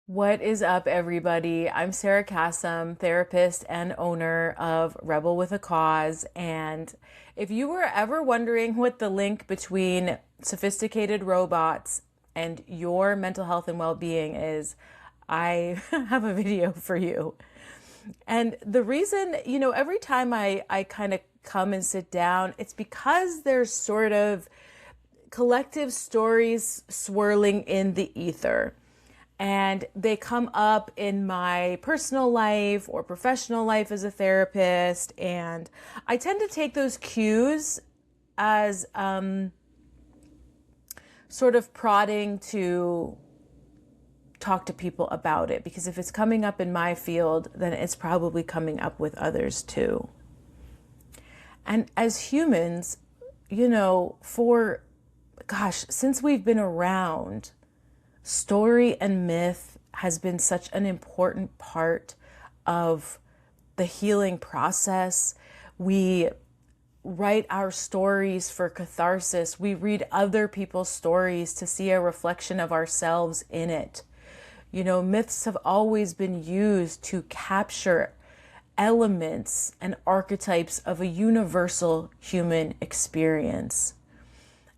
What is up, everybody? I'm Sarah Kassam, therapist and owner of Rebel with a Cause. And if you were ever wondering what the link between sophisticated robots and your mental health and well-being is, I have a video for you. And the reason, every time I kind of come and sit down, it's because there's sort of collective stories swirling in the ether. And they come up in my personal life or professional life as a therapist. And I tend to take those cues as sort of prodding to talk to people about it. Because if it's coming up in my field, then it's probably coming up with others too. And as humans, since we've been around, story and myth has been such an important part of the healing process. We write our stories for catharsis. We read other people's stories to see a reflection of ourselves in it. Myths have always been used to capture elements and archetypes of a universal human experience.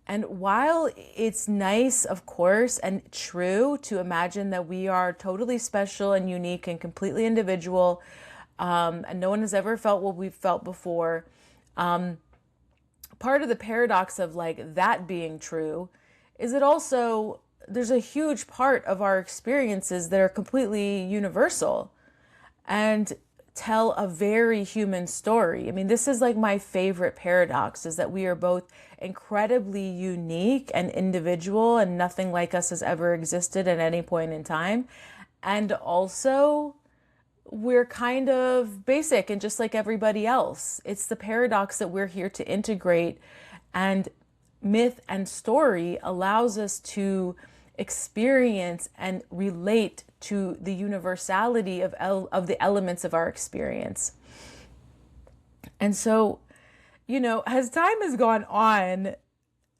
And while it's nice, of course, and true to imagine that we are totally special and unique and completely individual, and no one has ever felt what we've felt before, part of the paradox of like that being true is that also there's a huge part of our experiences that are completely universal and tell a very human story. I mean, this is like my favorite paradox, is that we are both incredibly unique and individual and nothing like us has ever existed at any point in time. And also we're kind of basic and just like everybody else. It's the paradox that we're here to integrate, and myth and story allows us to experience and relate to the universality of the elements of our experience. And so, as time has gone on,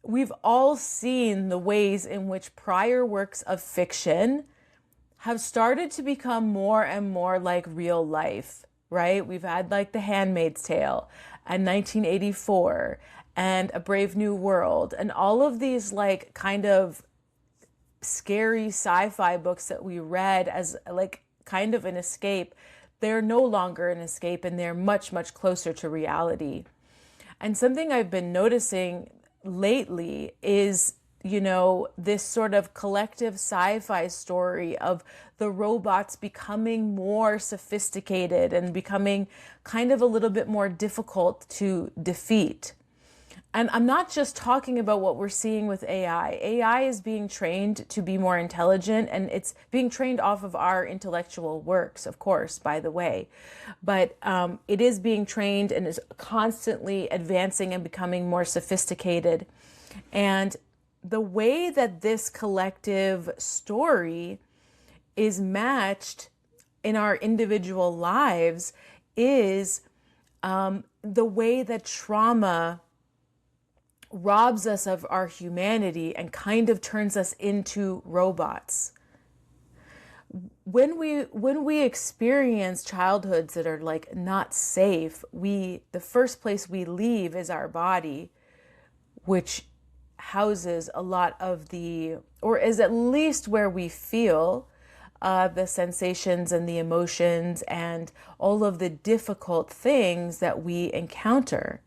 we've all seen the ways in which prior works of fiction have started to become more and more like real life, right? We've had like The Handmaid's Tale and 1984 and A Brave New World and all of these like kind of scary sci-fi books that we read as like kind of an escape. They're no longer an escape, and they're much, much closer to reality. And something I've been noticing lately is, this sort of collective sci-fi story of the robots becoming more sophisticated and becoming kind of a little bit more difficult to defeat. And I'm not just talking about what we're seeing with AI. AI is being trained to be more intelligent, and it's being trained off of our intellectual works, of course, by the way. But it is being trained and is constantly advancing and becoming more sophisticated. And the way that this collective story is matched in our individual lives is the way that trauma robs us of our humanity and kind of turns us into robots. When we experience childhoods that are like not safe, the first place we leave is our body, which houses a lot of or is at least where we feel the sensations and the emotions and all of the difficult things that we encounter.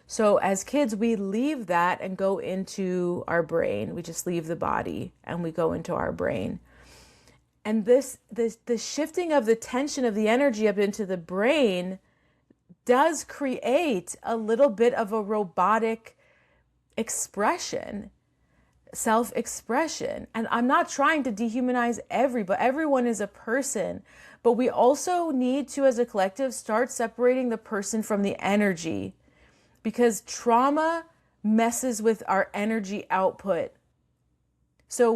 So as kids, we leave that and go into our brain. We just leave the body and we go into our brain. And the shifting of the tension of the energy up into the brain does create a little bit of a robotic expression, self-expression. And I'm not trying to dehumanize everyone is a person, but we also need to, as a collective, start separating the person from the energy. Because trauma messes with our energy output. So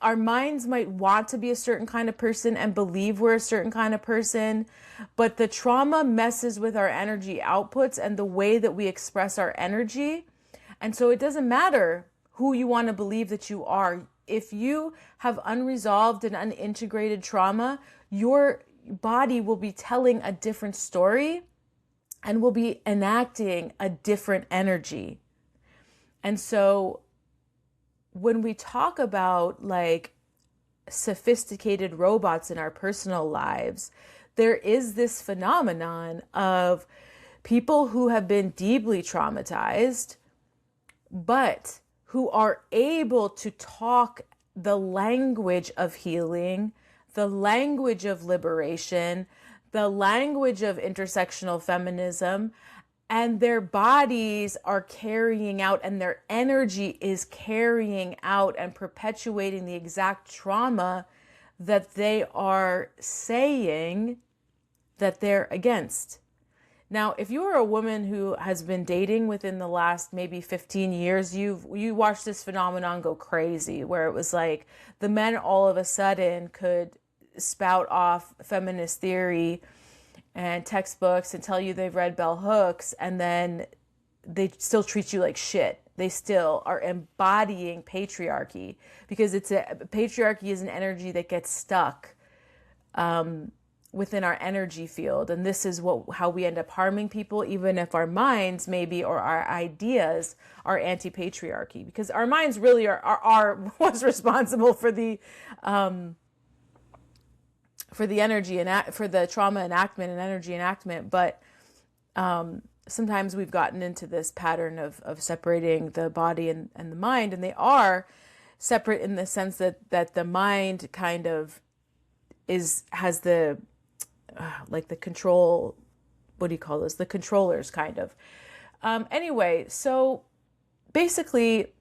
our minds might want to be a certain kind of person and believe we're a certain kind of person, but the trauma messes with our energy outputs and the way that we express our energy. And so it doesn't matter who you want to believe that you are. if you have unresolved and unintegrated trauma, your body will be telling a different story and will be enacting a different energy. And so when we talk about like sophisticated robots in our personal lives, there is this phenomenon of people who have been deeply traumatized, but who are able to talk the language of healing, the language of liberation, the language of intersectional feminism, and their bodies are carrying out and their energy is carrying out and perpetuating the exact trauma that they are saying that they're against. Now, if you are a woman who has been dating within the last maybe 15 years, you watched this phenomenon go crazy, where it was like the men all of a sudden could spout off feminist theory and textbooks and tell you they've read bell hooks, and then they still treat you like shit. They still are embodying patriarchy, because patriarchy is an energy that gets stuck within our energy field. And this is how we end up harming people, even if our minds maybe, or our ideas are anti-patriarchy, because our minds really are what's responsible for the energy and for the trauma enactment and energy enactment. But sometimes we've gotten into this pattern of separating the body and the mind, and they are separate in the sense that the mind kind of has the like the control, what do you call this? The controllers, kind of. Anyway, so basically,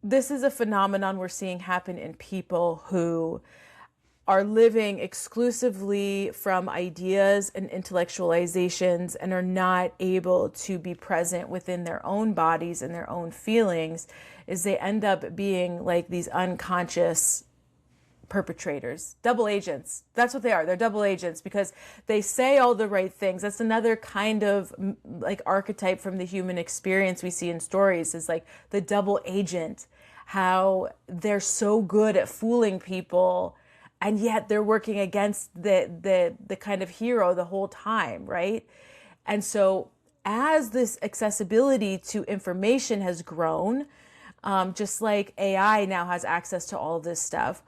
this is a phenomenon we're seeing happen in people who are living exclusively from ideas and intellectualizations and are not able to be present within their own bodies and their own feelings, is they end up being like these unconscious perpetrators, double agents. That's what they are. They're double agents because they say all the right things. That's another kind of like archetype from the human experience we see in stories, is like the double agent, how they're so good at fooling people, and yet they're working against the kind of hero the whole time, right? And so as this accessibility to information has grown, just like AI now has access to all this stuff,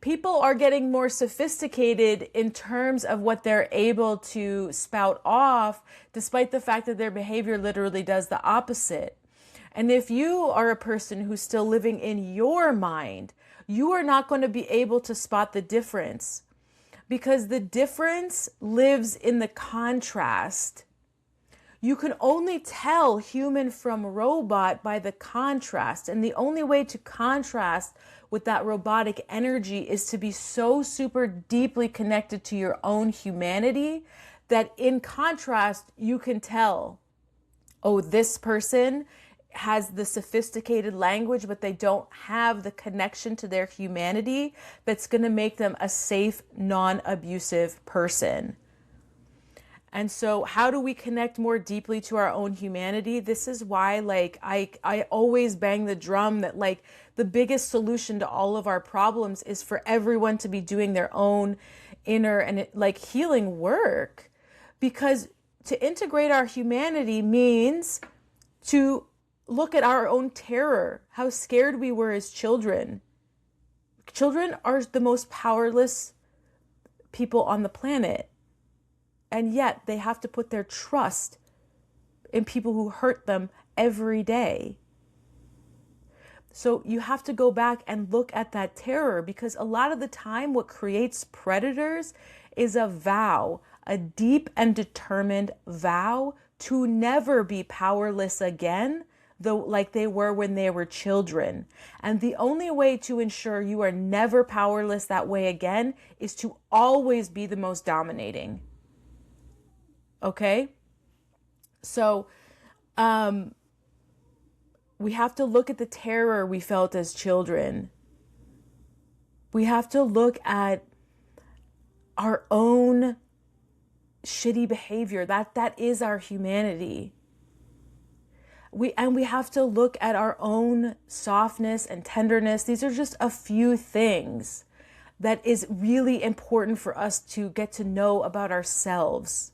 people are getting more sophisticated in terms of what they're able to spout off, despite the fact that their behavior literally does the opposite. And if you are a person who's still living in your mind, you are not going to be able to spot the difference, because the difference lives in the contrast. You can only tell human from robot by the contrast. And the only way to contrast with that robotic energy is to be so super deeply connected to your own humanity that in contrast, you can tell, oh, this person has the sophisticated language, but they don't have the connection to their humanity that's going to make them a safe, non-abusive person. And so how do we connect more deeply to our own humanity? This is why, like, I always bang the drum that, like, the biggest solution to all of our problems is for everyone to be doing their own inner and like healing work. Because to integrate our humanity means to look at our own terror, how scared we were as children. Children are the most powerless people on the planet. And yet they have to put their trust in people who hurt them every day. So you have to go back and look at that terror, because a lot of the time what creates predators is a vow, a deep and determined vow to never be powerless again, though, like they were when they were children. And the only way to ensure you are never powerless that way again is to always be the most dominating. Okay? So, we have to look at the terror we felt as children. We have to look at our own shitty behavior. That is our humanity. We have to look at our own softness and tenderness. These are just a few things that is really important for us to get to know about ourselves.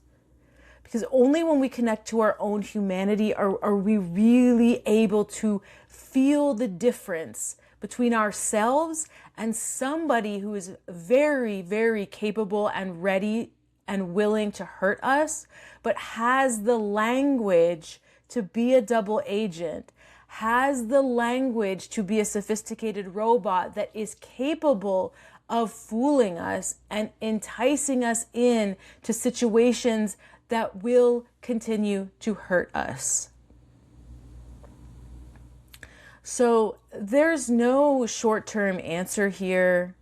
Because only when we connect to our own humanity are we really able to feel the difference between ourselves and somebody who is very, very capable and ready and willing to hurt us, but has the language to be a double agent, has the language to be a sophisticated robot that is capable of fooling us and enticing us in to situations that will continue to hurt us. So there's no short-term answer here.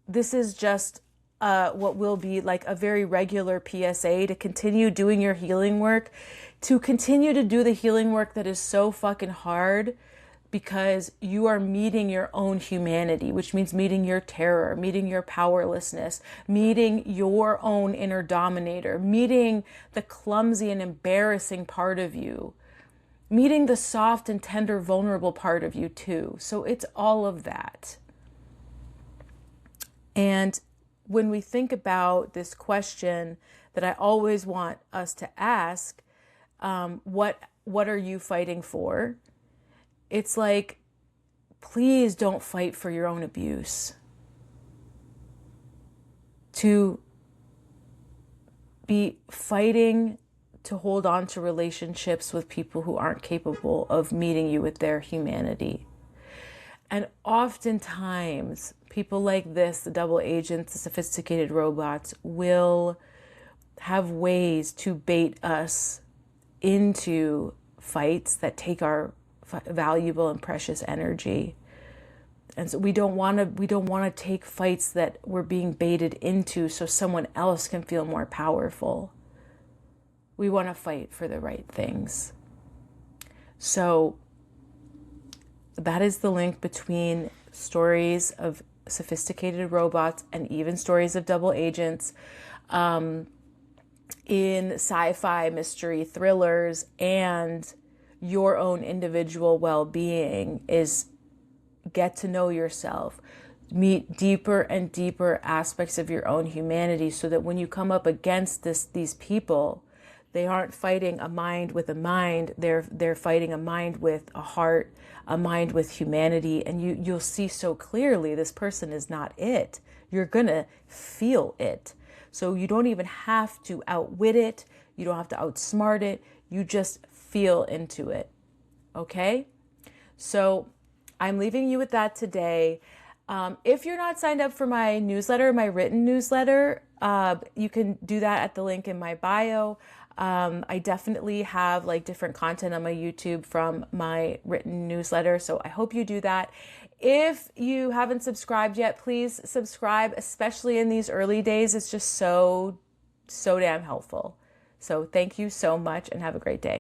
This is just what will be like a very regular PSA to continue doing your healing work, to continue to do the healing work that is so fucking hard, because you are meeting your own humanity, which means meeting your terror, meeting your powerlessness, meeting your own inner dominator, meeting the clumsy and embarrassing part of you, meeting the soft and tender, vulnerable part of you too. So it's all of that. And when we think about this question that I always want us to ask, what are you fighting for? It's like, please don't fight for your own abuse. To be fighting to hold on to relationships with people who aren't capable of meeting you with their humanity. And oftentimes, people like this, the double agents, the sophisticated robots, will have ways to bait us into fights that take our valuable and precious energy. And so we don't want to take fights that we're being baited into so someone else can feel more powerful. We want to fight for the right things. So that is the link between stories of sophisticated robots and even stories of double agents in sci-fi mystery thrillers, and your own individual well-being is get to know yourself, meet deeper and deeper aspects of your own humanity, so that when you come up against these people, they aren't fighting a mind with a mind, they're fighting a mind with a heart, a mind with humanity, and you'll see so clearly this person is not it. You're gonna feel it. So you don't even have to outwit it, you don't have to outsmart it, you just feel into it. Okay? So I'm leaving you with that today. If you're not signed up for my newsletter, my written newsletter, you can do that at the link in my bio. I definitely have like different content on my YouTube from my written newsletter, so I hope you do that. If you haven't subscribed yet, please subscribe, especially in these early days. It's just so damn helpful. So thank you so much and have a great day.